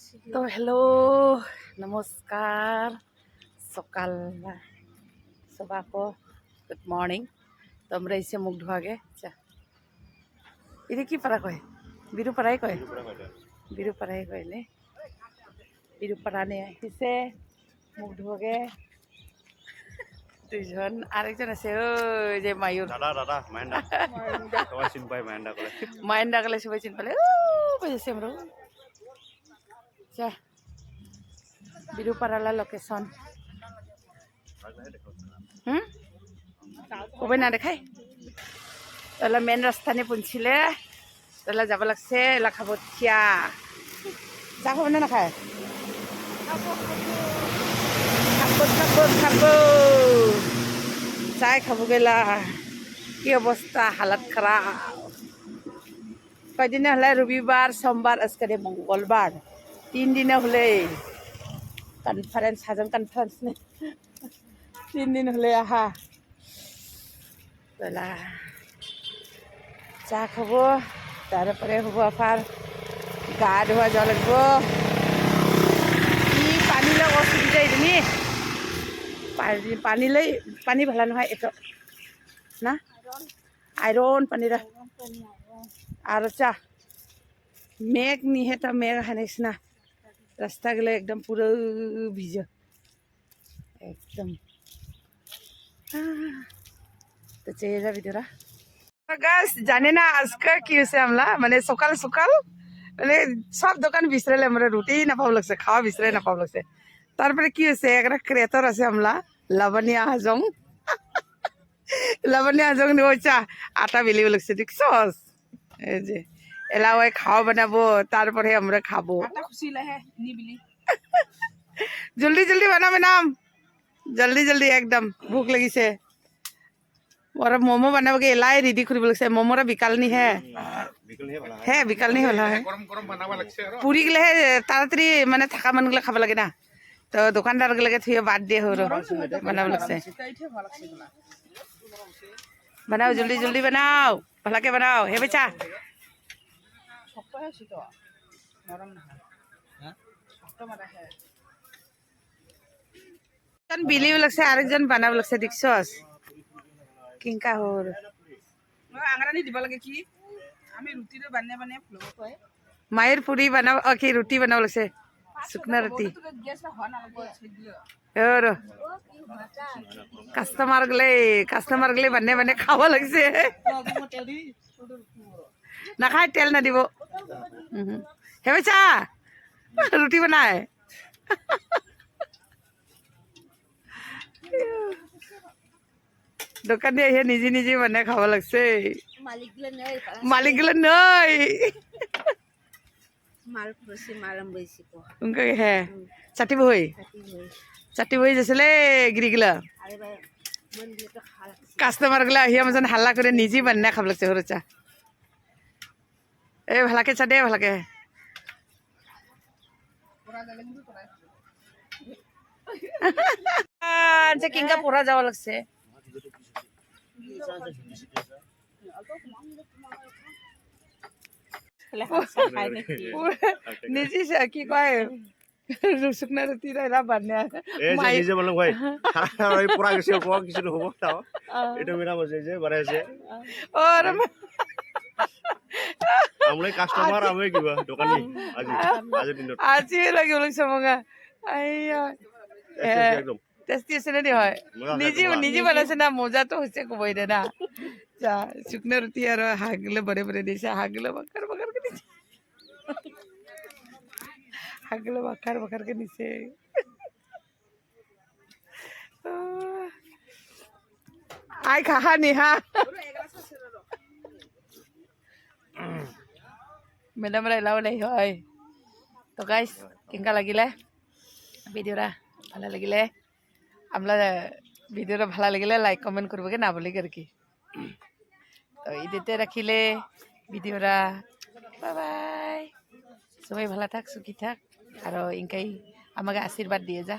তো हेलो नमस्कार सकाल सुबह को गुड मॉर्निंग तो আমরা এসে মুখ ধোয়াগে চা এটা কি পারা কয় বিরুপাড়াই কয় বিরুপাড়াই কয়লে বিরুপাড়া নিয়ে আহিছে মুখ ধোয়াগে দুইজন আরেকজন আছে ওই যে মায়ুর দাদা দাদা মাইন্ডা সবাই চিন পায় মাইন্ডা কলে মাইন্ডা গেলে সবাই চিন পেলে বুঝেছি আমরা চা বিরুপাড়ালা লোকেশন কবে না দেখাই তাহলে মেন রাস্তা নিয়ে পৌঁছিলে তাহলে যাব লাগছে এলা খাব থিয়া চা খাব না নাখায় খাব খাব খাব চাই খাব গেলা কি অবস্থা হালাত খারাপ কয়দিনে হলে রবিবার সোমবার আজকে মঙ্গলবার 3 দিনে হলে কনফারেন্স হাজন কনফারেন্স নেই 3 দিন হলে আহা বেলা চা খাব তারপরে হব আবার গা ধোয়া যাওয়া লাগব কি পানী লগ অসুবিধা এদিনি পানী ভালা নহয় এটা না আইরন পানীরা আর চা মেঘ নিহেটা মেঘ হানিস না রাস্তা গেলে একদম পুরো ভিজে একদম তো চেয়ে যাবি তোরা গাছ জানে না আজকে কি হয়েছে আমরা মানে সকাল সকাল মানে সব দোকান বিচরালে আমরা রুটি নাপাব লাগছে খাওয়া বিচরাই নাপাব লাগছে তারপরে কি হয়েছে একটা ক্রেতর আছে আমরা লাবণীয়া হাজং লাবণীয়া হাজং নিব চা আটা বেলিব লাগছে দেখছস এই যে এলা ওই খাওয়া বানাবো তারপরে আমরা খাবো জলদি জলদি বানাবে নাম জলদি জলদি একদম ভোক লাগিছে और मोमो बनाबे एलाई रेडी কৰিব লাগছে মোমোরা বিকাল নি হে হ্যাঁ বিকাল নি হল হয় পুরি গলে তাড়াতাড়ি মানে থাকা মান গলে খাব লাগে না তো দোকানদার গলে থিয়ে বাদ দিয়ে হর বানাব লাগছে বানাও জলদি জলদি বানাও ভালাকে বানাও হে বেচা বিলিও লাগছে আরেকজন বানাব লাগছে দেখছস কিংকা হর আঙৰানি দিব লাগে কি আমি ৰুটিৰে বানিয়ে বানিয়ে ফ্লো কয় মায়ের পুরি বানাও কি রুটি বানাও লাগছে শুকনা রুটি গেছ হওয়া নালাগে ছেদিও और কাস্টমার গলে বানে বানে খাওয়া লাগছে না খাই তেল না দিব হে বেচা রুটি বানায় দোকানে এসে নিজে নিজে মানে খাওয়া লাগছে মালিক গুলো নয় উনকে হ্যাঁ চাটি বই যাইছিলে গিরিগুলা কাস্টমার গুলা আহিয়া মাজে হাল্লা করে নিজে বান্না খাব লাগছে সৰু চা এই ভালাকে চা দে ভালাকে যে কিংকা পড়া যাওয়া লাগছে নিজে কি কয় শুকনা রুটি এরা বান্না নিজে বললাম ভাই পুরা গেছে কিছু হব তাও এটা মেরা বসে যে বাড়াইছে और আমলাই কাস্টমার আমি কিবা দোকানি আজি দিনত আজি লাগি লাগছে মগা আইয়া একদম টেস্টি আছে নে হয় নিজে বানাইছে না মজা তো হচ্ছে কবই দে না চা শুকনা রুটি আর হাগলে বড়ে বড়ে দিছে হাগলে বাকার বাকার কে দিছে হাগলে বাকার বাকার কে দিছে আই খাহা নিহা মেডাম এলাও নাই হয় তো গাইস কেঙ্কা লাগিলে ভিডিওটা ভালো লাগিলে আমরা ভিডিওটা ভালো লাগিলে লাইক কমেন্ট করবে না বলি আর কি তো ইদিতে রাখিলে ভিডিওটা বাই বাই সবাই ভালো থাক সুখী থাক আর ইনকাই আমাকে আশীর্বাদ দিয়ে যা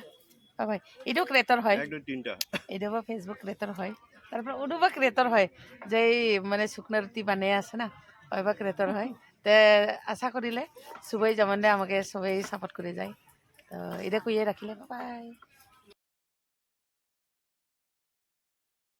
বাই বাই এটাও ক্রেতর হয় এটাও ফেসবুক ক্রেতর হয় তারপর ওটা ক্রেতর হয় যে মানে শুকনা রুটি বানিয়ে আছে না ওইবা ক্রেতর হয় তে আশা করিলে সবাই যেমন আমাকে সবাই সাপোর্ট করে যায় তো এটা কইয়ে রাখিলে বাই